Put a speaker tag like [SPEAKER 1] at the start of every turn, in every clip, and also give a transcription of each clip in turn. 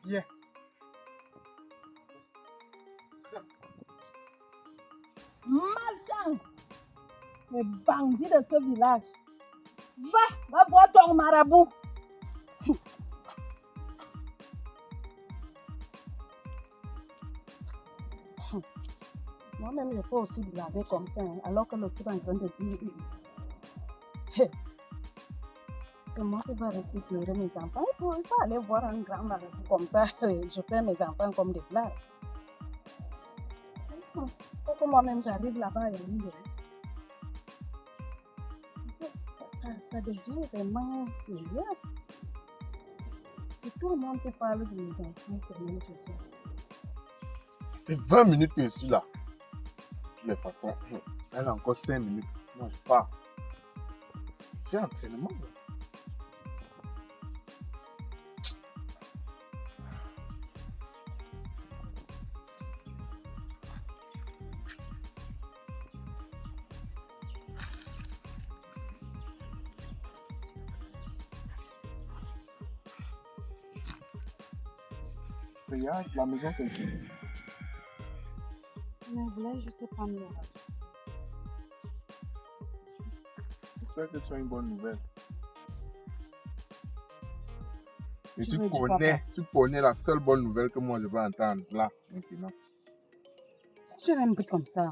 [SPEAKER 1] Viens.
[SPEAKER 2] Malchance. Les bandits de ce village. Va boire ton marabout. Moi-même, je peux aussi blaguer comme ça, hein, alors que le type est en train de dire c'est moi qui vais rester pleurer mes enfants. Il faut aller voir un grand marabout comme ça. Je fais mes enfants comme des blagues. Faut que moi-même j'arrive là-bas et ça devient vraiment sérieux. Si tout le monde te parle de mes enfants, c'est même chose.
[SPEAKER 1] Ça fait 20 minutes que je suis là. De toute façon, elle a encore 5 minutes. Moi, je pars. J'ai entraînement. Regarde, la maison c'est ici.
[SPEAKER 2] Mais je voulais juste prendre le radius.
[SPEAKER 1] J'espère que tu as une bonne nouvelle. Et
[SPEAKER 2] Tu
[SPEAKER 1] tu
[SPEAKER 2] veux dire
[SPEAKER 1] connais la seule bonne nouvelle que moi je vais entendre là, maintenant.
[SPEAKER 2] Tu es même pris comme ça.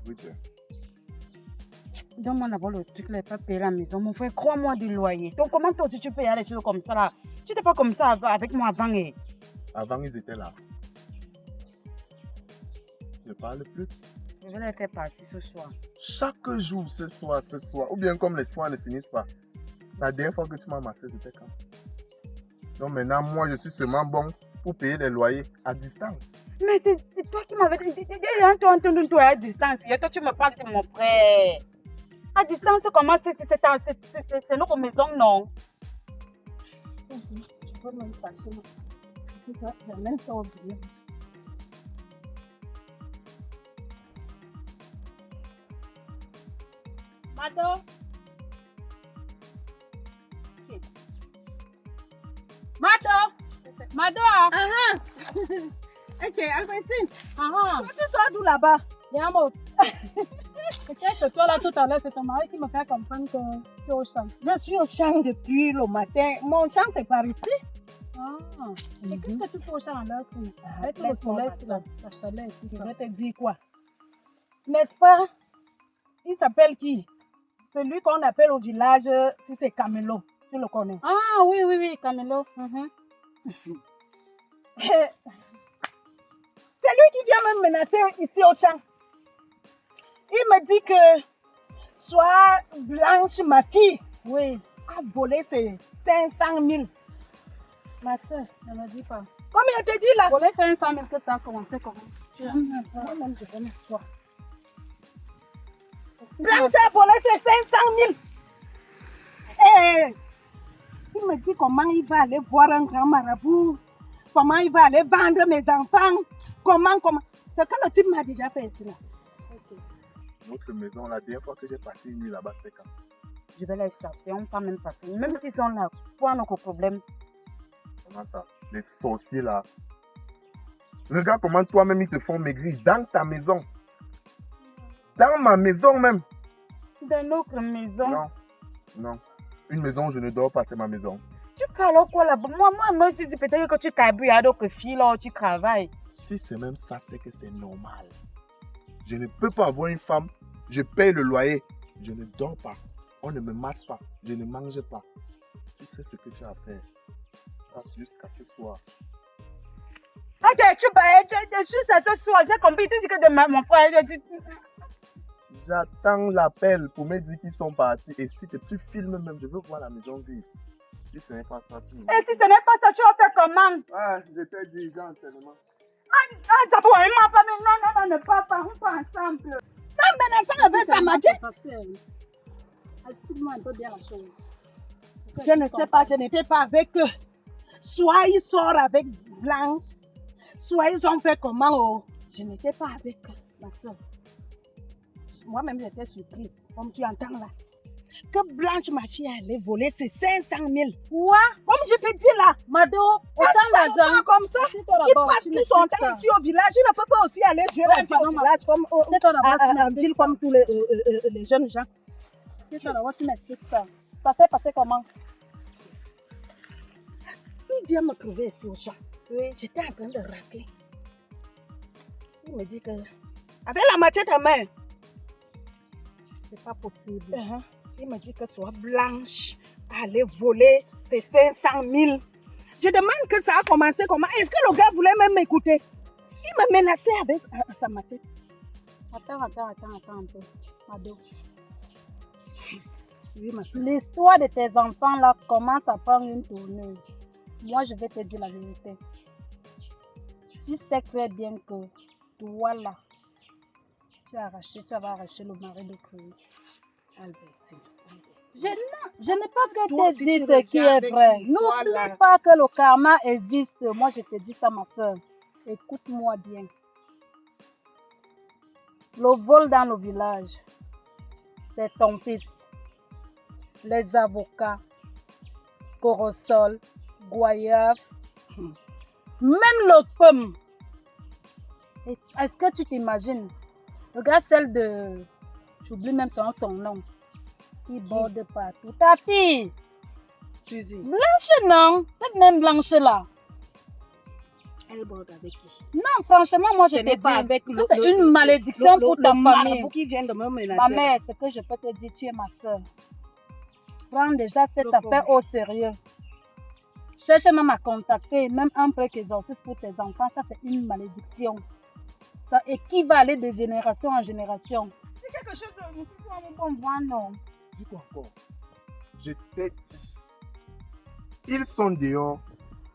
[SPEAKER 1] Oui, tu es.
[SPEAKER 2] Donne-moi d'abord le truc, là, pas payer la maison. Mon frère, crois-moi du loyer. Donc, comment toi tu peux y aller des choses comme ça là? Tu n'étais pas comme ça avec moi avant. Eh?
[SPEAKER 1] Avant, ils étaient là. Ne parle plus.
[SPEAKER 2] Je vais les faire partir ce soir.
[SPEAKER 1] Chaque jour, ce soir. Ou bien comme les soirs ne finissent pas. La dernière fois que tu m'as massé, c'était quand? Donc maintenant, moi, je suis seulement bon pour payer les loyers à distance.
[SPEAKER 2] Mais c'est toi qui m'avais dit. Toi, entendu toi à distance. Et toi, tu me parles de mon frère. À distance, comment c'est notre maison, non? Je peux me fâcher. Je vais même ça oublier.
[SPEAKER 3] Mado. Okay. Mado.
[SPEAKER 2] Ah ok, Albertine.
[SPEAKER 3] Ah.
[SPEAKER 2] Tu sors d'où là-bas?
[SPEAKER 3] Viens, moi. J'étais chez toi là tout à l'heure, c'est ton mari qui me fait comprendre que tu es au champ.
[SPEAKER 2] Je suis au champ depuis le matin. Mon champ, c'est par ici.
[SPEAKER 3] Ah. Et qu'est-ce que tu fais au champ là? Avec le
[SPEAKER 2] laisse-moi
[SPEAKER 3] soleil,
[SPEAKER 2] passer.
[SPEAKER 3] la chaleur et tout
[SPEAKER 2] Je
[SPEAKER 3] ça.
[SPEAKER 2] vais te dire quoi. N'est-ce pas? Il s'appelle qui? Celui qu'on appelle au village, si c'est Camelo. Tu le connais?
[SPEAKER 3] Ah oui, Camelo.
[SPEAKER 2] C'est lui qui vient me menacer ici au champ. Il me dit que soit Blanche, ma fille,
[SPEAKER 3] Oui,
[SPEAKER 2] a volé ses 500 000.
[SPEAKER 3] ma soeur, ne me dis pas.
[SPEAKER 2] Comme il te dit là.
[SPEAKER 3] Pour les 500 000 que ça a commencé comment?
[SPEAKER 2] Moi-même, je vais m'asseoir. Blanche a volé ses 500 000. Et il me dit comment il va aller voir un grand marabout, comment il va aller vendre mes enfants, comment. C'est que le type m'a déjà fait cela.
[SPEAKER 1] Notre maison, la dernière fois que j'ai passé une nuit là-bas, c'était quand?
[SPEAKER 2] Je vais les chasser, on ne peut pas même passer. Même s'ils sont là, quoi notre problème?
[SPEAKER 1] Comment ça? Les sorciers là. Regarde comment toi-même ils te font maigrir dans ta maison. Dans ma maison même.
[SPEAKER 2] Dans notre maison.
[SPEAKER 1] Non. Une maison où je ne dors pas, c'est ma maison.
[SPEAKER 2] Tu parles quoi là-bas? Moi, je me dis peut-être que tu cabouilles à d'autres filles là où tu travailles.
[SPEAKER 1] Si c'est même ça, c'est que c'est normal. Je ne peux pas avoir une femme, je paye le loyer, je ne dors pas, on ne me masse pas, je ne mange pas. Tu sais ce que tu as à faire. Tu passes jusqu'à ce soir.
[SPEAKER 2] Ok, juste à ce soir, j'ai compris. Tu dis que demain, mon frère.
[SPEAKER 1] J'attends l'appel pour me dire qu'ils sont partis. Et si tu filmes même, je veux voir la maison vivre. Si ce n'est pas ça, tu...
[SPEAKER 2] Et si ce n'est pas ça, tu vas faire comment?
[SPEAKER 1] Ah, je t'ai dit, j'ai entraînement.
[SPEAKER 2] Ça pourrait ma famille. Non, ne pas, on pas ensemble. Non, mais ça veut ça m'a dit.
[SPEAKER 3] Explique-moi un peu bien la chose.
[SPEAKER 2] Je ne sais pas, je n'étais pas avec eux. Soit ils sortent avec Blanche, soit ils ont fait comment. Oh. Je n'étais pas avec eux, ma soeur. Moi-même, j'étais surprise, comme tu entends là. que Blanche, ma fille, allait voler ses 500 000.
[SPEAKER 3] Quoi?
[SPEAKER 2] Comme je te dis là.
[SPEAKER 3] Mado,
[SPEAKER 2] Un
[SPEAKER 3] autant d'argent.
[SPEAKER 2] salopard comme ça,
[SPEAKER 3] Assieds-toi
[SPEAKER 2] il
[SPEAKER 3] d'abord,
[SPEAKER 2] passe
[SPEAKER 3] tu
[SPEAKER 2] tout son
[SPEAKER 3] m'expliques
[SPEAKER 2] temps
[SPEAKER 3] ça.
[SPEAKER 2] ici au village. Il ne peut pas aussi aller jouer la vie au
[SPEAKER 3] pardon,
[SPEAKER 2] village comme,
[SPEAKER 3] Assieds-toi d'abord, tu
[SPEAKER 2] en
[SPEAKER 3] m'expliques
[SPEAKER 2] ville
[SPEAKER 3] ça.
[SPEAKER 2] comme tous les jeunes gens.
[SPEAKER 3] Assieds-toi d'abord, tu m'expliques ça. Ça s'est passé comment?
[SPEAKER 2] Il vient me trouver ici au champ.
[SPEAKER 3] Oui.
[SPEAKER 2] J'étais en train de racler. Il me dit que, avec la machette à main,
[SPEAKER 3] C'est pas possible.
[SPEAKER 2] il me dit que soit Blanche allait voler ses 500 000. Je demande que ça a commencé comment. Est-ce que le gars voulait même m'écouter? Il me menaçait avec sa machette.
[SPEAKER 3] Attends un peu. Mado.
[SPEAKER 2] Oui, ma soeur.
[SPEAKER 3] L'histoire de tes enfants là commence à prendre une tournure. Moi, je vais te dire la vérité. Tu sais très bien que toi là, tu vas arracher le mari de Chloé.
[SPEAKER 2] Albertine.
[SPEAKER 3] Je n'ai pas que
[SPEAKER 2] Toi
[SPEAKER 3] te
[SPEAKER 2] aussi,
[SPEAKER 3] dire
[SPEAKER 2] tu
[SPEAKER 3] ce qui est
[SPEAKER 2] regardes
[SPEAKER 3] vrai.
[SPEAKER 2] avec l'histoire,
[SPEAKER 3] N'oublie
[SPEAKER 2] là.
[SPEAKER 3] pas que le karma existe. Moi, je te dis ça, ma soeur. Écoute-moi bien. Le vol dans le village, c'est ton fils. Les avocats, Corosol, Goyave, même le pomme. Est-ce que tu t'imagines? Regarde celle de... J'oublie même son nom. Qui borde partout. Ta fille.
[SPEAKER 2] Suzy,
[SPEAKER 3] Blanche, non. Cette même Blanche là.
[SPEAKER 2] elle borde avec qui?
[SPEAKER 3] Non, franchement, moi je
[SPEAKER 2] Ce
[SPEAKER 3] te
[SPEAKER 2] n'est pas
[SPEAKER 3] dis,
[SPEAKER 2] avec
[SPEAKER 3] ça c'est une malédiction pour ta famille.
[SPEAKER 2] marabout qui vient de me menacer.
[SPEAKER 3] Ma mère, ce que je peux te dire, tu es ma soeur. Prends déjà cette
[SPEAKER 2] Le
[SPEAKER 3] affaire
[SPEAKER 2] pauvre.
[SPEAKER 3] au sérieux. Cherche même à contacter, même un prêtre exorciste pour tes enfants, ça c'est une malédiction. Ça équivalait de génération en génération. C'est quelque chose de... Si c'est un bon point, non.
[SPEAKER 1] Dis quoi encore? Je t'ai dit. Ils sont dehors.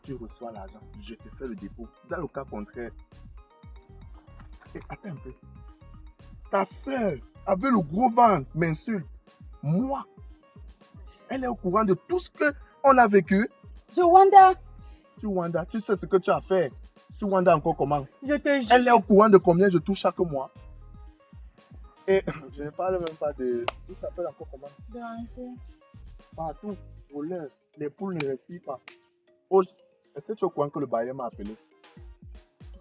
[SPEAKER 1] Tu reçois l'argent. Je te fais le dépôt. Dans le cas contraire. Et attends un peu. Ta soeur, avec le gros ventre, m'insulte. Moi, elle est au courant de tout ce qu'on a vécu.
[SPEAKER 2] Wanda,
[SPEAKER 1] Tu Wanda, tu sais ce que tu as fait. Tu Wanda encore comment?
[SPEAKER 2] je te jure.
[SPEAKER 1] Elle est au courant de combien je touche chaque mois. Et je ne parle même pas de... Il s'appelle encore comment? Partout, voleur, les poules ne respirent pas. Oh, est-ce que tu es au courant que le bailleur m'a appelé?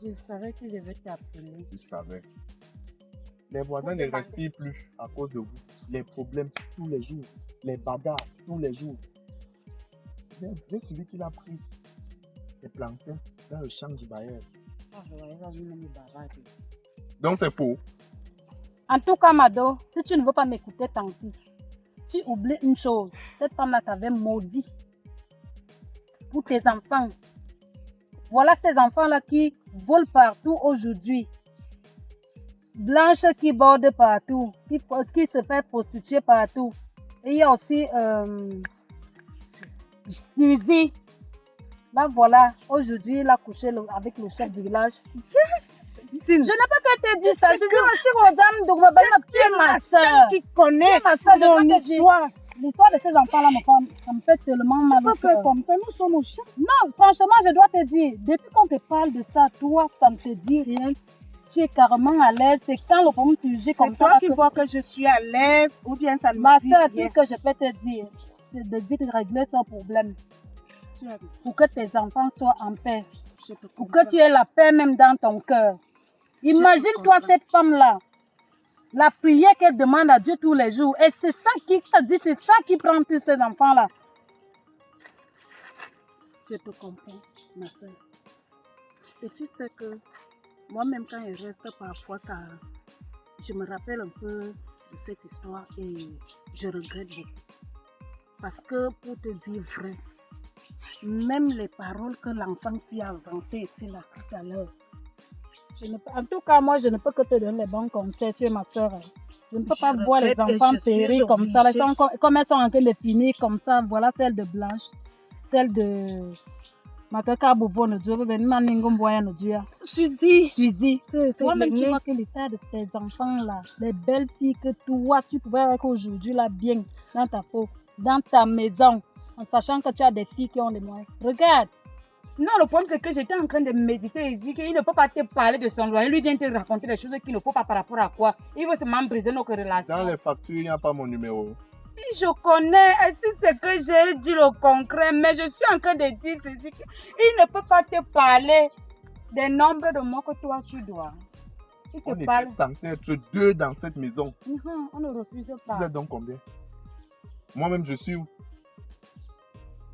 [SPEAKER 2] Je savais qu'il devait t'appeler.
[SPEAKER 1] Je savais. Les voisins ne respirent plus à cause de vous. Les problèmes tous les jours. Les bagarres tous les jours. J'ai celui qui l'a pris. Les plantains dans le champ du bailleur. Donc c'est faux.
[SPEAKER 3] En tout cas, Mado, si tu ne veux pas m'écouter, tant pis. Tu oublies une chose. Cette femme-là t'avait maudit pour tes enfants. Voilà ces enfants-là qui volent partout aujourd'hui. Blanche qui borde partout, qui se fait prostituer partout. Et il y a aussi Suzy. Là, voilà, aujourd'hui, il a couché avec le chef du village. Je n'ai pas que te dire ça. Je dis aussi aux dames de Gouvernement que tu es ma soeur.
[SPEAKER 2] qui connaît
[SPEAKER 3] Ma soeur, je
[SPEAKER 2] mon
[SPEAKER 3] dois te dire.
[SPEAKER 2] histoire.
[SPEAKER 3] L'histoire de ces enfants-là, ça me fait tellement mal au
[SPEAKER 2] Tu peux faire
[SPEAKER 3] cœur.
[SPEAKER 2] comme ça, nous sommes au champ.
[SPEAKER 3] Non, franchement, je dois te dire, depuis qu'on te parle de ça, toi, ça ne te dit rien. Tu es carrément à l'aise. C'est quand le problème sujet comme
[SPEAKER 2] C'est
[SPEAKER 3] ça.
[SPEAKER 2] toi
[SPEAKER 3] là,
[SPEAKER 2] qui
[SPEAKER 3] que-
[SPEAKER 2] vois que je suis à l'aise ou bien ça ne
[SPEAKER 3] Ma
[SPEAKER 2] me dit
[SPEAKER 3] soeur, tout
[SPEAKER 2] rien.
[SPEAKER 3] ce que je peux te dire, c'est de vite régler ce problème. Pour que tes enfants soient en paix.
[SPEAKER 2] Je te
[SPEAKER 3] Pour
[SPEAKER 2] comprends.
[SPEAKER 3] que tu aies la paix même dans ton cœur. Imagine-toi cette femme-là. La prière qu'elle demande à Dieu tous les jours. Et c'est ça qui t'a dit, c'est ça qui prend tous ces enfants-là.
[SPEAKER 2] Je te comprends, ma soeur. Et tu sais que moi-même, quand il reste, parfois, ça, je me rappelle un peu de cette histoire et je regrette beaucoup. Parce que, pour te dire vrai, même les paroles que l'enfant s'y a avancées ici, là, tout à l'heure,
[SPEAKER 3] En tout cas, moi, je ne peux que te donner les bons conseils. Tu es ma soeur. Je ne peux
[SPEAKER 2] Je
[SPEAKER 3] pas voir les
[SPEAKER 2] regrette et
[SPEAKER 3] enfants
[SPEAKER 2] je suis
[SPEAKER 3] périr comme ça. Là,
[SPEAKER 2] obligée.
[SPEAKER 3] comme elles sont en train de finir comme ça. Voilà celle de Blanche. Celle de... Mataka Bouvon, Dieu,
[SPEAKER 2] Suzy,
[SPEAKER 3] Suzy.
[SPEAKER 2] c'est
[SPEAKER 3] Toi-même, tu
[SPEAKER 2] l'aîné.
[SPEAKER 3] vois que l'état de tes enfants là, les belles filles que toi, tu pouvais avoir aujourd'hui là, bien, dans ta peau, dans ta maison, en sachant que tu as des filles qui ont des moyens. Regarde,
[SPEAKER 4] Non, le problème c'est que j'étais en train de méditer et dire qu'il ne peut pas te parler de son loyer. Lui vient te raconter des choses qu'il ne faut pas par rapport à quoi. Il veut se m'embriser nos relations.
[SPEAKER 1] Dans les factures, il n'y a pas mon numéro.
[SPEAKER 4] Si je connais, si c'est que j'ai dit le concret, mais je suis en train de dire ceci. Il ne peut pas te parler des nombres de mots que toi tu dois. Il
[SPEAKER 1] On
[SPEAKER 4] te
[SPEAKER 1] était
[SPEAKER 4] parle.
[SPEAKER 1] censé être 2 dans cette maison.
[SPEAKER 4] On ne refuse pas.
[SPEAKER 1] Vous êtes donc combien? Moi-même, je suis où?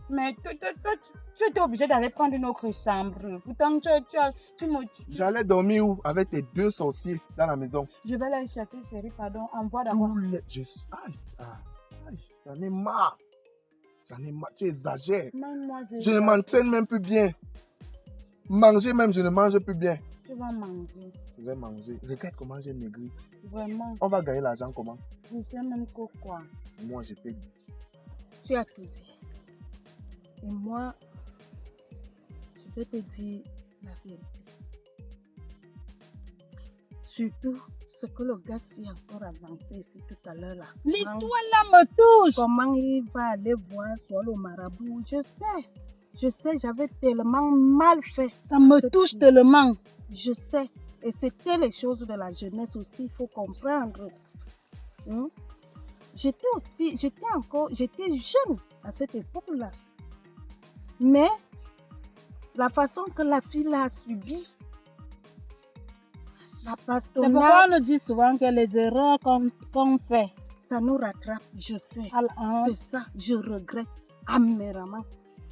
[SPEAKER 4] Mais tu étais obligé d'aller prendre une autre chambre. Pourtant,
[SPEAKER 1] J'allais dormir où? Avec tes 2 sorciers dans la maison.
[SPEAKER 4] Je vais les chasser, chérie, pardon. Envoie d'abord.
[SPEAKER 1] J'en ai marre. J'en ai marre. Tu exagères.
[SPEAKER 4] Même moi,
[SPEAKER 1] Je ne m'entraîne même plus bien. Manger même, je ne mange plus bien.
[SPEAKER 4] Tu vas manger.
[SPEAKER 1] Je vais manger. Regarde comment j'ai maigri.
[SPEAKER 4] Vraiment.
[SPEAKER 1] On va gagner l'argent comment?
[SPEAKER 4] Je sais même que quoi.
[SPEAKER 1] Moi, je t'ai dit.
[SPEAKER 2] Tu as tout dit. Et moi, je vais te dire la vérité. Surtout ce que le gars s'y a encore avancé ici tout à l'heure là.
[SPEAKER 3] L'histoire là me touche.
[SPEAKER 2] Comment il va aller voir soit le marabout? Je sais, j'avais tellement mal fait.
[SPEAKER 3] Ça me
[SPEAKER 2] Ce
[SPEAKER 3] touche
[SPEAKER 2] qui-
[SPEAKER 3] tellement.
[SPEAKER 2] Je sais. Et c'était les choses de la jeunesse aussi, il faut comprendre. Hein? J'étais jeune à cette époque-là. Mais la façon que la fille a subi, la
[SPEAKER 3] C'est
[SPEAKER 2] bastonnade,
[SPEAKER 3] pourquoi on nous dit souvent que les erreurs qu'on fait.
[SPEAKER 2] ça nous rattrape, je sais.
[SPEAKER 3] Hein,
[SPEAKER 2] C'est ça, je regrette amèrement.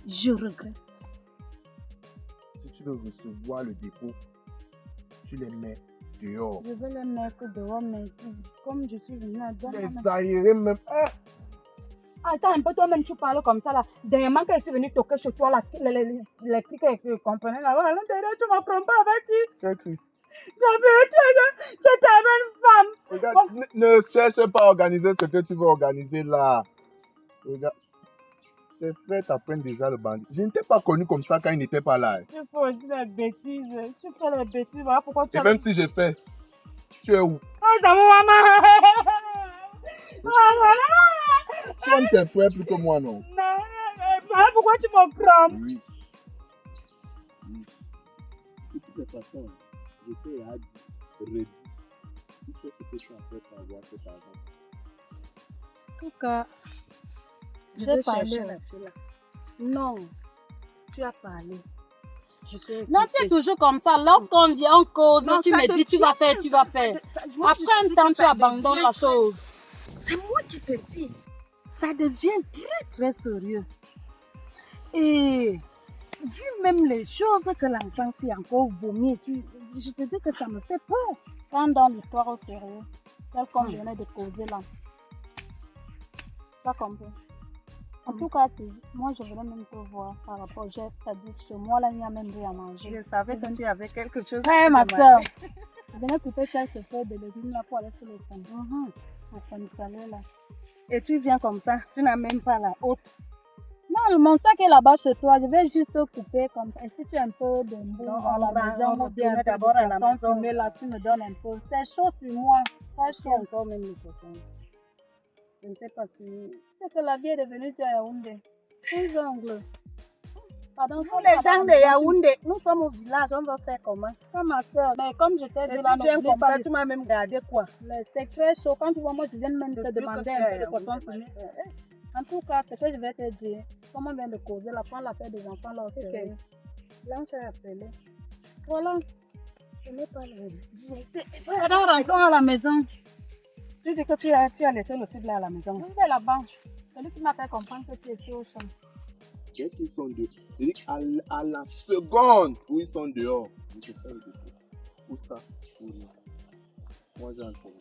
[SPEAKER 2] Je regrette.
[SPEAKER 1] Si tu veux recevoir le dépôt, tu les mets dehors.
[SPEAKER 4] Je vais les mettre dehors, mais comme je suis venue à deux.
[SPEAKER 1] Les aérer même. Ah!
[SPEAKER 4] Attends un peu, toi-même, tu parles comme ça là. Dernièrement, quand je suis venue toquer chez toi, les clics que qu'on prenait là-bas, à l'intérieur, tu ne m'apprends pas avec qui?
[SPEAKER 1] Quel cri?
[SPEAKER 4] Tu étais avec une femme.
[SPEAKER 1] Regarde, ne cherche pas à organiser ce que tu veux organiser là. Regarde. Tes frères t'apprennent déjà le bandit. Je ne t'ai pas connu comme ça quand il n'était pas là.
[SPEAKER 4] Tu fais aussi des bêtises. Tu fais les bêtises. Voilà pourquoi tu
[SPEAKER 1] Et même si j'ai fait, tu es où?
[SPEAKER 4] Ah, c'est mon maman.
[SPEAKER 1] Tu aimes tes frères plus que moi, non?
[SPEAKER 4] Voilà pourquoi tu me prends.
[SPEAKER 1] Oui. De toutes les façons, je t'ai redit. Tu sais ce que tu as fait pour avoir cet argent.
[SPEAKER 2] En tout cas, je
[SPEAKER 3] J'ai
[SPEAKER 2] vais
[SPEAKER 3] parlé.
[SPEAKER 2] chercher la fille là. Non, tu as parlé. Je t'ai
[SPEAKER 3] Non, tu es
[SPEAKER 2] écouté.
[SPEAKER 3] toujours comme ça. Lorsqu'on vient en cause,
[SPEAKER 2] Non,
[SPEAKER 3] tu
[SPEAKER 2] ça
[SPEAKER 3] me dis tu vas faire, tu vas faire.
[SPEAKER 2] moi,
[SPEAKER 3] Après
[SPEAKER 2] je te
[SPEAKER 3] un
[SPEAKER 2] dis
[SPEAKER 3] temps,
[SPEAKER 2] que
[SPEAKER 3] tu
[SPEAKER 2] ça
[SPEAKER 3] abandonnes
[SPEAKER 2] devient-
[SPEAKER 3] la chose.
[SPEAKER 2] C'est moi qui te dis. Ça devient très très sérieux. Et vu même les choses que l'enfant s'y encore vomit ici, je te dis que ça me fait peur.
[SPEAKER 3] Prends dans l'histoire au sérieux. Tel qu'on venait de causer là. T'as compris? En tout cas, moi je voulais même te voir par rapport. J'ai dit chez moi là, il n'y a même rien à manger.
[SPEAKER 2] Je savais que tu avais quelque chose
[SPEAKER 3] Ouais,
[SPEAKER 2] à
[SPEAKER 3] ma
[SPEAKER 2] me
[SPEAKER 3] soeur.
[SPEAKER 2] demander.
[SPEAKER 3] Je venais couper quelques feuilles de légumes là pour aller sur le fond. Pour faire le salé là.
[SPEAKER 2] Et tu viens comme ça, tu n'as même pas la haute.
[SPEAKER 3] Non, mon sac est là-bas chez toi. Je vais juste couper comme ça. Et si tu as un peu de boue
[SPEAKER 2] Non,
[SPEAKER 3] à la
[SPEAKER 2] on va
[SPEAKER 3] maison, ou bien un
[SPEAKER 2] retourner
[SPEAKER 3] peu
[SPEAKER 2] d'abord à la
[SPEAKER 3] de poisson
[SPEAKER 2] maison.
[SPEAKER 3] fumé, là, tu me donnes un peu. C'est chaud sur moi. Très
[SPEAKER 2] Je suis
[SPEAKER 3] chaud.
[SPEAKER 2] encore même le copain. Je ne sais pas si...
[SPEAKER 3] C'est que la vie est devenue du Yaoundé. Tout jungle. Pardon,
[SPEAKER 2] Nous les gens de Yaoundé, nous sommes au village, on va faire comment?
[SPEAKER 3] Comme ma soeur. Mais comme je t'ai
[SPEAKER 2] Et
[SPEAKER 3] dit là,
[SPEAKER 2] tu viens
[SPEAKER 3] n'oublie
[SPEAKER 2] comme
[SPEAKER 3] pas
[SPEAKER 2] ça, tu m'as même gardé quoi?
[SPEAKER 3] c'est très chaud. Quand tu vois, moi, je viens même te
[SPEAKER 2] Depuis que
[SPEAKER 3] demander
[SPEAKER 2] tu
[SPEAKER 3] un
[SPEAKER 2] es
[SPEAKER 3] peu de
[SPEAKER 2] à
[SPEAKER 3] poisson
[SPEAKER 2] Yaoundé,
[SPEAKER 3] fumé.
[SPEAKER 2] ma sœur.
[SPEAKER 3] En tout cas, ce que je vais te dire, comme on vient de causer, là, prends l'affaire des enfants là au sérieux.
[SPEAKER 2] Blanche a appelé.
[SPEAKER 3] Voilà.
[SPEAKER 2] Je n'ai pas le...
[SPEAKER 3] Alors, rentrons à la maison.
[SPEAKER 2] Tu dis que tu as laissé le type là à la maison.
[SPEAKER 3] Je vais là-bas. Celui qui m'a fait comprendre que tu étais au champ.
[SPEAKER 1] Dès qu'ils sont dehors, à la seconde où ils sont dehors, je te fais le dépôt. Où ça? Où là? Moi, j'ai entendu.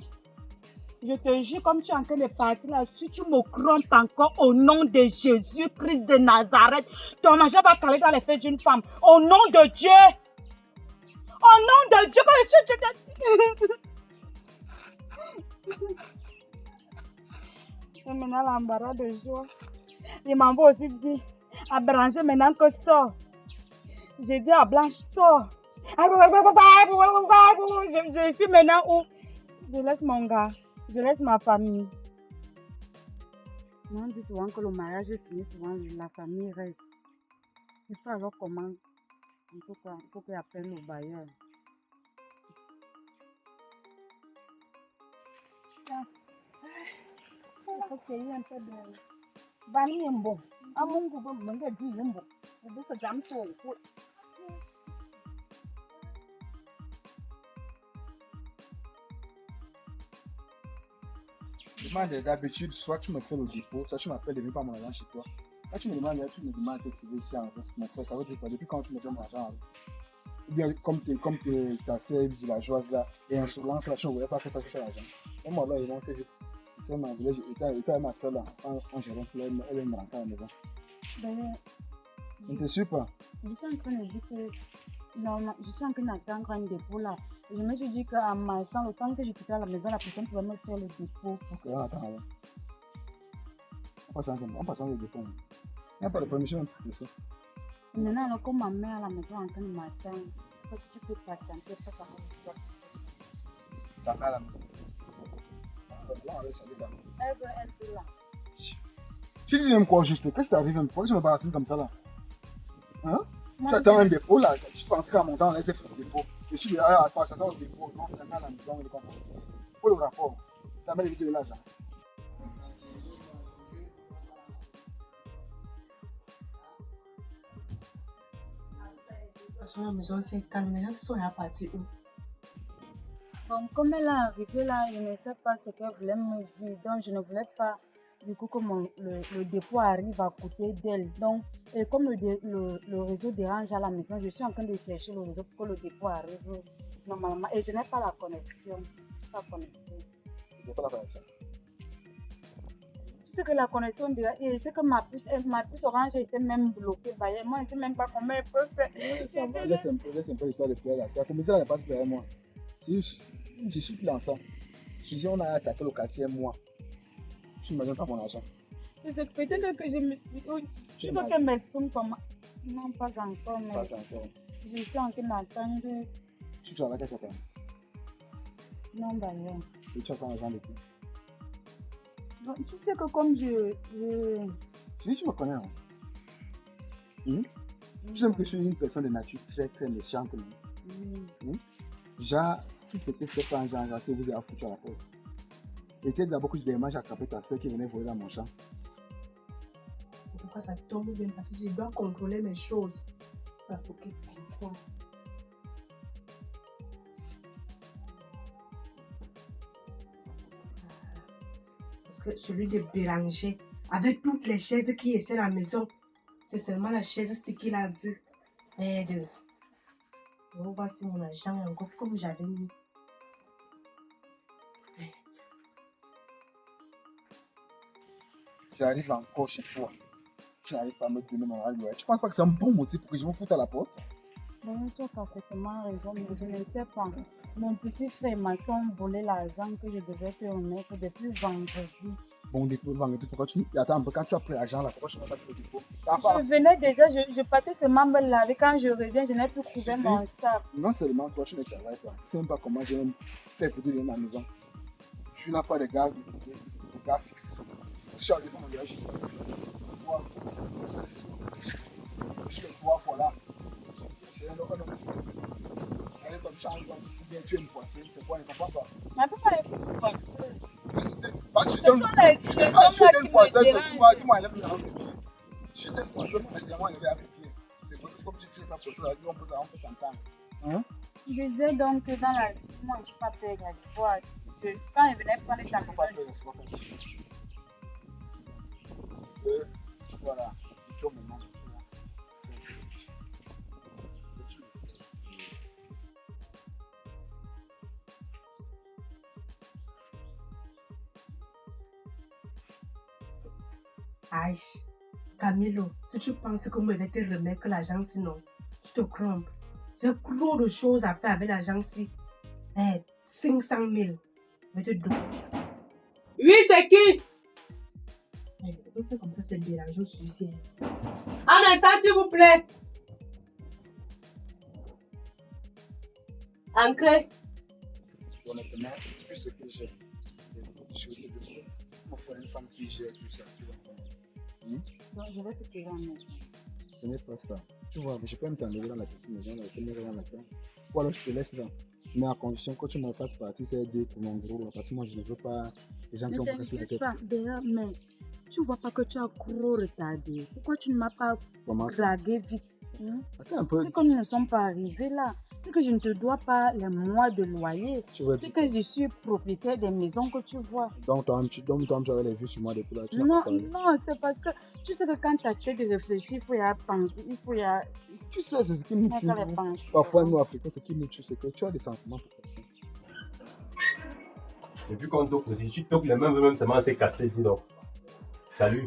[SPEAKER 4] Je te jure, comme tu es en train de partir là, si tu me crompes encore au nom de Jésus-Christ de Nazareth, ton machin va caler dans les fesses d'une femme. Au nom de Dieu! Au nom de Dieu, Et maintenant, l'embarras de joie. Il m'envoie aussi dire à Brancher maintenant que sort. J'ai dit à Blanche, sort. Je suis maintenant où? Je laisse mon gars, je laisse ma famille. On dit souvent que le mariage est fini, souvent la famille reste. Il faut alors comment? Il faut qu'il appelle le bailleur.
[SPEAKER 3] Il faut qu'il y ait un peu de... Bani yembo. Amungu bo mwenga di yembo. Ubu se jam so.
[SPEAKER 1] Demande d'habitude, soit tu me fais le dépôt, soit tu m'appelles de venir par mon argent chez toi. Quand tu me demandes de trouver ici en mon frère, ça veut dire quoi? Depuis quand tu me donnes mon argent? Ou bien comme ta sœur villageoise là, et insolente là, tu ne voulais pas faire ça sur l'argent. Et moi là, ils vont te dire, j'étais avec ma soeur là, en gérant pour elle, elle me rentrer à la maison.
[SPEAKER 3] Ben,
[SPEAKER 1] Je ne te suis pas.
[SPEAKER 3] je suis en train de dire que... Non, je suis en train d'attendre un dépôt là. Je me suis dit qu'en marchant, le temps que je quittais la maison, la personne pouvait me faire le dépôt.
[SPEAKER 1] Ok, on attend alors. On passe en le dépôt. Il n'y a pas de permission de ça.
[SPEAKER 3] Maintenant, alors, comme ma mère à la maison en train de m'attendre, je sais pas si tu peux patienter pour parler de toi.
[SPEAKER 1] Ta mère à la maison. Là, on va saluer là.
[SPEAKER 3] Elle veut être là.
[SPEAKER 1] Tu dis même quoi juste? Qu'est-ce qui t'arrive même? Pourquoi tu me baratines comme ça là? Hein?
[SPEAKER 3] Moi,
[SPEAKER 1] Tu attends un dépôt là, tu pensais qu'à mon temps on était fait le dépôt. Je suis à toi, ça le dépôt. Non, tu attends à la maison, il est comme ça. Pour le rapport, ta mère évite de l'argent.
[SPEAKER 5] La maison c'est calme, maintenant ce sont la partie où?
[SPEAKER 3] Bon, comme elle est arrivée là, je ne sais pas ce qu'elle voulait me dire. Donc, je ne voulais pas du coup que le dépôt arrive à côté d'elle. Donc, et comme le réseau dérange à la maison, je suis en train de chercher le réseau pour que le dépôt arrive normalement. Et je n'ai pas la connexion. Je ne suis pas connectée.
[SPEAKER 1] Je n'ai pas la connexion.
[SPEAKER 3] Tu sais que la connexion et je sais que ma puce orange était même bloquée. Bah, moi, je ne sais même pas comment elle peut faire.
[SPEAKER 1] Laisse un peu l'histoire de Pierre là. Tu as commis ça, elle n'est pas derrière moi. Si je suis plus ensemble. Si on a attaqué le 4e mois, tu ne me donnes pas mon argent.
[SPEAKER 3] C'est peut-être que je me... Tu veux qu'elle m'exprime comment? Non, pas encore, mais
[SPEAKER 1] Pas encore.
[SPEAKER 3] je suis en train d'attendre.
[SPEAKER 1] Tu travailles avec quelqu'un.
[SPEAKER 3] Non, bah rien.
[SPEAKER 1] Et tu as ton argent depuis.
[SPEAKER 3] Bon, tu sais que comme je...
[SPEAKER 1] Tu dis, tu me connais. Hein? Tu sais que je suis une personne de nature très très méchante. Déjà, si c'était pas un genre, c'est vous avez foutu à la porte. Et tu d'abord que je démarre, j'ai attrapé ta soeur qui venait voler dans mon champ.
[SPEAKER 5] Pourquoi ça tombe bien? Parce que je dois contrôler mes choses. Voilà, ok, contrôle. Parce que celui de Béranger, avec toutes les chaises qui étaient à la maison, c'est seulement la chaise qu'il a vue. Merde. On va voir si mon argent est encore comme j'avais mis.
[SPEAKER 1] J'arrive encore chez toi. Tu n'arrives pas à me donner mon argent. Tu penses pas que c'est un bon motif pour que je me foute à la porte?
[SPEAKER 3] Bon, tu as parfaitement raison, mais je ne sais pas. Mon petit frère m'a volé l'argent que je devais te remettre depuis vendredi.
[SPEAKER 1] Bon, vendredi, pourquoi tu... Attends un peu, quand tu as pris l'argent là, pourquoi tu n'as pas fait le dépôt?
[SPEAKER 3] Je venais déjà, je partais ce membre là, et quand je reviens, je n'ai plus trouvé mon sac.
[SPEAKER 1] Non seulement toi, tu ne travailles pas. Tu ne sais même pas comment j'ai même fait pour te donner ma maison. Je n'ai pas de gars fixes. Je suis arrivé dans mon village. Je suis 3 fois là. C'est un homme. Elle est comme ça, tu es une poissée, c'est quoi, elle ne comprend pas.
[SPEAKER 3] Mais pourquoi elle est plus poisseuse?
[SPEAKER 1] Parce que je ne sais pas si tu es une poisseuse, c'est moi, elle est là. Si tu es une poisseuse, moi, elle est avec pied. C'est comme si tu n'es pas poisseuse, on peut s'entendre.
[SPEAKER 3] Je disais donc que dans la vie, moi, je ne suis pas perdre l'espoir. Quand elle venait prendre les champignons,
[SPEAKER 1] voilà, c'est au moment.
[SPEAKER 5] Aïe, Camilo, si tu penses que moi je vais te remettre l'agence, sinon, tu te trompes. J'ai trop de choses à faire avec l'agence. 500 000. Je vais te donner ça. Oui, c'est qui? On peut faire comme ça, c'est dérangeant au suicide. Un instant, s'il vous plaît. Ancré.
[SPEAKER 1] Honnêtement, vu ce que j'ai, je vais te dire, il faut une femme qui gère tout ça.
[SPEAKER 3] donc je vais te tirer en maison.
[SPEAKER 1] Ce n'est pas ça. Tu vois, je peux même t'enlever dans la petite maison, dans la première dans la terre. Ou alors je te laisse là.
[SPEAKER 6] Mais à condition que tu me fasses partie, c'est deux pour mon gros. Parce que moi, je ne veux pas les gens qui
[SPEAKER 4] Ne
[SPEAKER 6] ont pressé
[SPEAKER 4] t'inquiète
[SPEAKER 6] les
[SPEAKER 4] pas, d'ailleurs, mais tu vois pas que tu as gros retardé. Pourquoi tu ne m'as pas
[SPEAKER 6] Comment ça?
[SPEAKER 4] dragué vite?
[SPEAKER 6] Attends un peu.
[SPEAKER 4] C'est que nous ne sommes pas arrivés là. C'est que je ne te dois pas les mois de loyer.
[SPEAKER 6] Tu veux
[SPEAKER 4] C'est
[SPEAKER 6] dire
[SPEAKER 4] que je suis propriétaire des maisons que tu vois.
[SPEAKER 6] donc, toi, tu avais les vues sur moi depuis là. Tu n'as
[SPEAKER 4] Non,
[SPEAKER 6] pas parlé.
[SPEAKER 4] non, c'est parce que tu sais que quand tu as tête de réfléchir, il faut y avoir penser. Il faut y avoir.
[SPEAKER 6] Tu sais, c'est ce qui nous tue.
[SPEAKER 4] les penser.
[SPEAKER 6] Parfois, nous, Africains, ce qui nous tue, c'est que tu as des sentiments pour quelqu'un.
[SPEAKER 7] Et puis quand on toque aussi, tu toques les mêmes, même seulement c'est cassé, dis donc. Salut.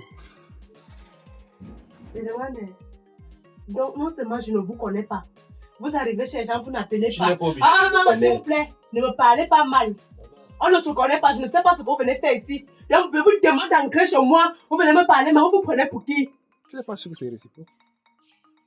[SPEAKER 5] Donc, non seulement je ne vous connais pas. Vous arrivez chez les gens, vous n'appelez
[SPEAKER 7] Tu
[SPEAKER 5] pas.
[SPEAKER 7] n'es pas obligé
[SPEAKER 5] Ah
[SPEAKER 7] de
[SPEAKER 5] non,
[SPEAKER 7] me
[SPEAKER 5] non, s'il vous
[SPEAKER 7] connaître.
[SPEAKER 5] plaît, ne me parlez pas mal. On ne se connaît pas, je ne sais pas ce que vous venez faire ici. Donc, je vous demande d'entrer chez moi. Vous venez me parler, mais vous vous prenez pour qui?
[SPEAKER 6] Tu n'es pas sûr que c'est réciproque.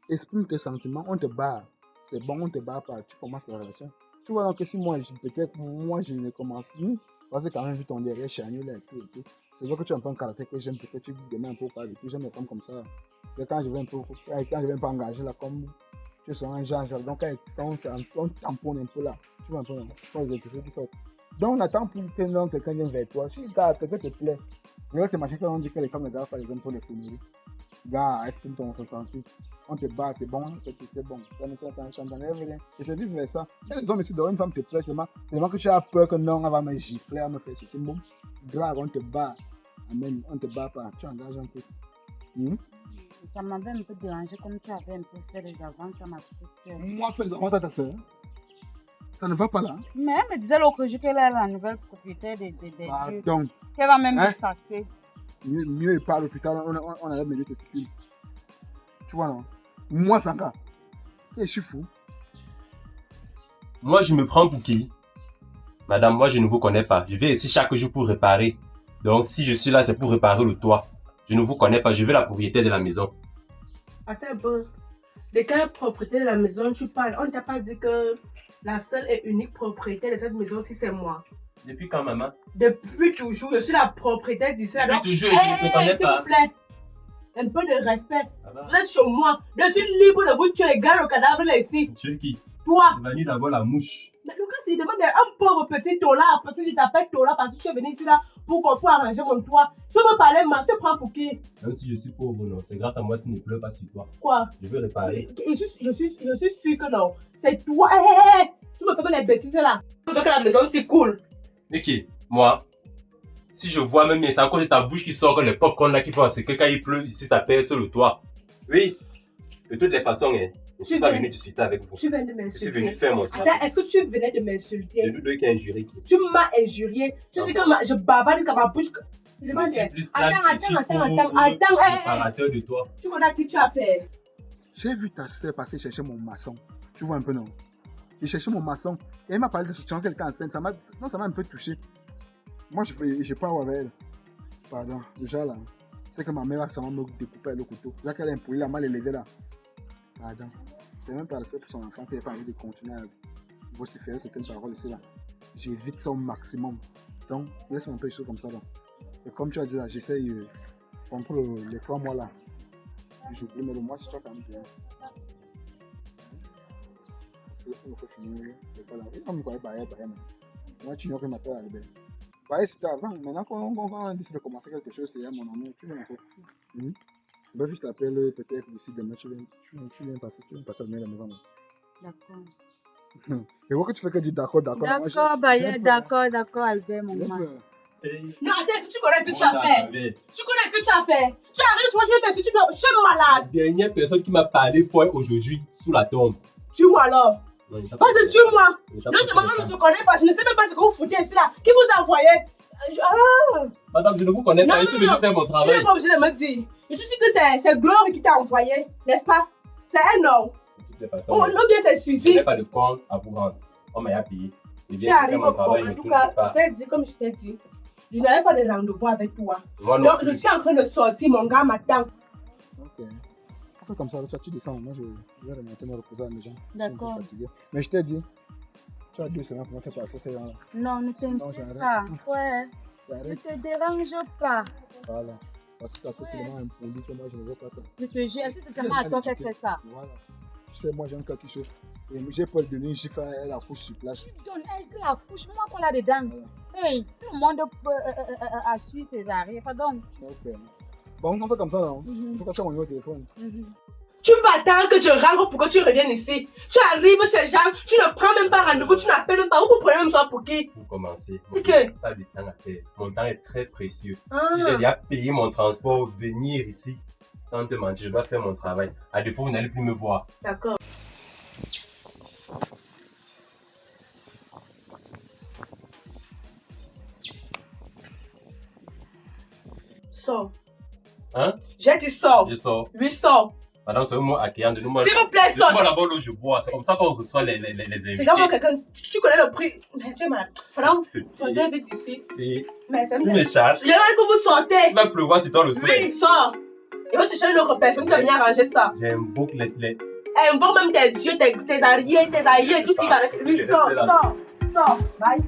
[SPEAKER 6] Exprime tes sentiments, on te barre. C'est bon, on te barre pas. Tu commences la relation. Tu vois donc que si peut-être moi je ne commence plus, parce que quand même vu ton derrière charnier là et tout. C'est vrai que tu as un peu un caractère que j'aime, c'est que tu demandes un peu pas de plus. J'aime les femmes comme ça. C'est quand je vais un peu engager là comme tu es un genre. Donc quand on tamponne un peu là, tu vois un peu quand les épisodes qui sortent. Donc on attend pour que quelqu'un vienne vers toi. Si le gars quelqu'un te plaît, c'est machin qu'on dit que les femmes ne gardent pas les hommes sur les conneries. Gars, exprime ton ressenti. On te bat, c'est bon, c'est bon. Et c'est vice versa. Il y a des hommes ici, une femme te plaît, seulement que tu as peur que non, elle va me gifler, elle me fait c'est bon. Grave, on te bat. Amen, on te bat pas. Tu engages un peu.
[SPEAKER 4] Ça m'avait un peu dérangé comme tu avais un peu fait les avances à ma petite soeur.
[SPEAKER 6] Moi, fais les avances à ta soeur. Ça ne va pas là.
[SPEAKER 4] Mais elle me disait l'autre jour qu'elle est la nouvelle propriétaire des lieux.
[SPEAKER 6] Pardon.
[SPEAKER 4] Qu'elle va même
[SPEAKER 6] Hein?
[SPEAKER 4] me chasser.
[SPEAKER 6] Mieux il part à l'hôpital, on a mes testicules. Tu vois non? Moi, Sanga. Je suis fou.
[SPEAKER 7] Moi, je me prends pour qui? Madame, moi, je ne vous connais pas. Je viens ici chaque jour pour réparer. Donc, si je suis là, c'est pour réparer le toit. Je ne vous connais pas. Je veux la propriété de la maison.
[SPEAKER 5] Attends un peu. De quelle propriété de la maison tu parles? On ne t'a pas dit que la seule et unique propriétaire de cette maison-ci, c'est moi.
[SPEAKER 7] Depuis quand, maman?
[SPEAKER 5] Depuis toujours, je suis la propriétaire d'ici.
[SPEAKER 7] Depuis toujours, je ne te connais
[SPEAKER 5] s'il
[SPEAKER 7] pas.
[SPEAKER 5] vous plaît, un peu de respect.
[SPEAKER 7] Ah bah.
[SPEAKER 5] Vous êtes chez moi. Je suis libre de vous tuer. Garde le cadavre là ici.
[SPEAKER 7] Tu es qui?
[SPEAKER 5] Toi.
[SPEAKER 7] Tu vas venir d'avoir la mouche.
[SPEAKER 5] Mais Lucas, il demande un pauvre petit Tola parce que je t'appelle Tola parce que tu es venu ici là pour arranger mon toit. Tu veux me parler mal, je te prends pour qui?
[SPEAKER 7] Même si je suis pauvre, non. C'est grâce à moi s'il ne pleut pas sur toi.
[SPEAKER 5] Quoi?
[SPEAKER 7] Je veux réparer.
[SPEAKER 5] Je suis sûr que non. C'est toi. Hé. Tu me fais les bêtises là. Tu veux que la maison c'est cool.
[SPEAKER 7] Niki, moi, si je vois même, c'est encore de ta bouche qui sort que les popcorn là qui font, c'est que quand il pleut, ici ça pèse sur le toit. Oui, de toutes les façons, je ne suis pas venu discuter avec vous.
[SPEAKER 5] Tu viens de
[SPEAKER 7] Je suis
[SPEAKER 5] m'insulter.
[SPEAKER 7] venu faire mon travail.
[SPEAKER 5] Attends, est-ce que tu venais de m'insulter?
[SPEAKER 7] C'est nous deux qui a injuré qui.
[SPEAKER 5] Tu m'as injurié. Tu dis que je bavarde dans ma bouche. Je demande,
[SPEAKER 7] C'est plus sale
[SPEAKER 5] attends,
[SPEAKER 7] réparateur de toi.
[SPEAKER 5] tu connais qui tu as fait?
[SPEAKER 6] J'ai vu ta soeur passer chercher mon maçon. Tu vois un peu non? J'ai cherché mon maçon et elle m'a parlé de ce que quelqu'un enceinte. Ça m'a un peu touché. Moi, je pas avec elle. Pardon, déjà là. C'est que ma mère ça m'a me découpé le couteau. Déjà qu'elle a impoli la mal élevée là. Pardon. C'est même pas respect pour son enfant qui n'a pas envie de continuer à vociférer certaines paroles ici là. J'évite ça au maximum. Donc, laisse-moi un peu les choses comme ça là. Et comme tu as dit là, j'essaye contre les 3 mois là. J'oublie, mais le mois, c'est toi quand même bien. Il faut finir. Il faut me parler, moi, tu n'aurais pas m'appeler à l'ébène. Bah, c'était avant. Maintenant qu'on a décidé de commencer quelque chose, c'est mon amour. Tu viens un peu. Bref, je t'appelle peut-être d'ici demain. Tu viens passer à la maison.
[SPEAKER 4] D'accord.
[SPEAKER 6] Et vois que tu fais que dire d'accord.
[SPEAKER 4] D'accord, d'accord, Albert, mon gars.
[SPEAKER 5] Non, attends, tu connais que tu as fait. Tu connais que tu as fait. Tu arrives, moi, je vais m'insulter. Je suis malade.
[SPEAKER 7] La dernière personne qui m'a parlé foi aujourd'hui sous la tombe.
[SPEAKER 5] Tue-moi alors.
[SPEAKER 7] Non,
[SPEAKER 5] Parce que tue-moi. Non seulement on ne se connaît pas, je ne sais même pas ce que vous foutez ici là. Qui vous a envoyé?
[SPEAKER 7] Madame, je ne vous connais pas, je suis venu faire mon
[SPEAKER 5] Tu
[SPEAKER 7] travail.
[SPEAKER 5] n'es pas obligé de me dire. Je suis sûr que c'est Gloire qui t'a envoyé, n'est-ce pas? C'est un homme.
[SPEAKER 7] De toutes les façons,
[SPEAKER 5] Ou bien c'est
[SPEAKER 7] je
[SPEAKER 5] suicide.
[SPEAKER 7] n'ai pas de compte à vous rendre. On m'a payé. Je
[SPEAKER 5] Tu
[SPEAKER 7] viens faire
[SPEAKER 5] arrives
[SPEAKER 7] mon
[SPEAKER 5] au
[SPEAKER 7] travail,
[SPEAKER 5] En
[SPEAKER 7] je
[SPEAKER 5] tout
[SPEAKER 7] ne
[SPEAKER 5] cas,
[SPEAKER 7] trouve pas.
[SPEAKER 5] je t'ai dit, comme je t'ai dit, je n'avais pas de rendez-vous avec toi.
[SPEAKER 7] Moi non
[SPEAKER 5] Donc, je
[SPEAKER 7] plus.
[SPEAKER 5] suis en train de sortir, mon gars m'attend.
[SPEAKER 6] Ok. On fait comme ça, toi tu descends, moi je vais remonter me reposer à la maison.
[SPEAKER 4] D'accord.
[SPEAKER 6] Je suis un peu fatigué. Mais je t'ai dit, tu as 2 semaines pour me faire passer ces gens-là.
[SPEAKER 4] Non, ne
[SPEAKER 6] Non,
[SPEAKER 4] t'inquiète
[SPEAKER 6] j'arrête
[SPEAKER 4] pas.
[SPEAKER 6] tout.
[SPEAKER 4] Ouais, ne
[SPEAKER 6] J'arrête.
[SPEAKER 4] te dérange pas.
[SPEAKER 6] Voilà. Parce que tu as ce tellement impoli que moi je ne veux pas ça.
[SPEAKER 4] Je te jure, est-ce que c'est seulement à toi qu'elle fait ça?
[SPEAKER 6] Voilà. Tu sais, moi j'ai un cœur qui chauffe. Et j'ai peur de donner une gifle, elle accouche sur place.
[SPEAKER 4] Donne elle la couche, moi qu'on a dedans. Hey, tout le monde a su ses arrêts. Pardon.
[SPEAKER 6] Ok. Bon, on fait comme ça là. Faut que tu aies mon numéro de téléphone.
[SPEAKER 5] Tu vas attendre que je rentre pour que tu reviennes ici. Tu arrives chez Jean, tu ne prends même pas rendez-vous, tu n'appelles même pas. Vous prenez même ça pour qui?
[SPEAKER 7] Pour commencer,
[SPEAKER 5] Ok.
[SPEAKER 7] je n'ai pas de temps à perdre. Mon temps est très précieux. Si j'ai déjà payé mon transport, venir ici, sans te mentir, je dois faire mon travail. À défaut, vous n'allez plus me voir.
[SPEAKER 5] D'accord. Sors.
[SPEAKER 7] Hein?
[SPEAKER 5] J'ai dit sors.
[SPEAKER 7] Je sors.
[SPEAKER 5] Oui, sors.
[SPEAKER 7] Madame, c'est un mot accueillant. Donnez-moi
[SPEAKER 5] S'il vous plaît, sors.
[SPEAKER 7] d'abord l'eau, je bois. C'est comme ça qu'on reçoit les invités.
[SPEAKER 5] Regarde-moi quelqu'un, tu connais le prix. Mais tu es malade. Madame, sortez vite d'ici.
[SPEAKER 7] Et
[SPEAKER 5] Mais c'est
[SPEAKER 7] tu me chasses.
[SPEAKER 5] J'aimerais que vous sortez.
[SPEAKER 7] Il va pleuvoir sur toi le soir.
[SPEAKER 5] Oui, sors. Il va chercher une autre personne qui va venir arranger ça.
[SPEAKER 7] J'aime beaucoup les...
[SPEAKER 5] Invoque même tes dieux, tes alliés, tout ce qui va avec. Oui, sors. Bye.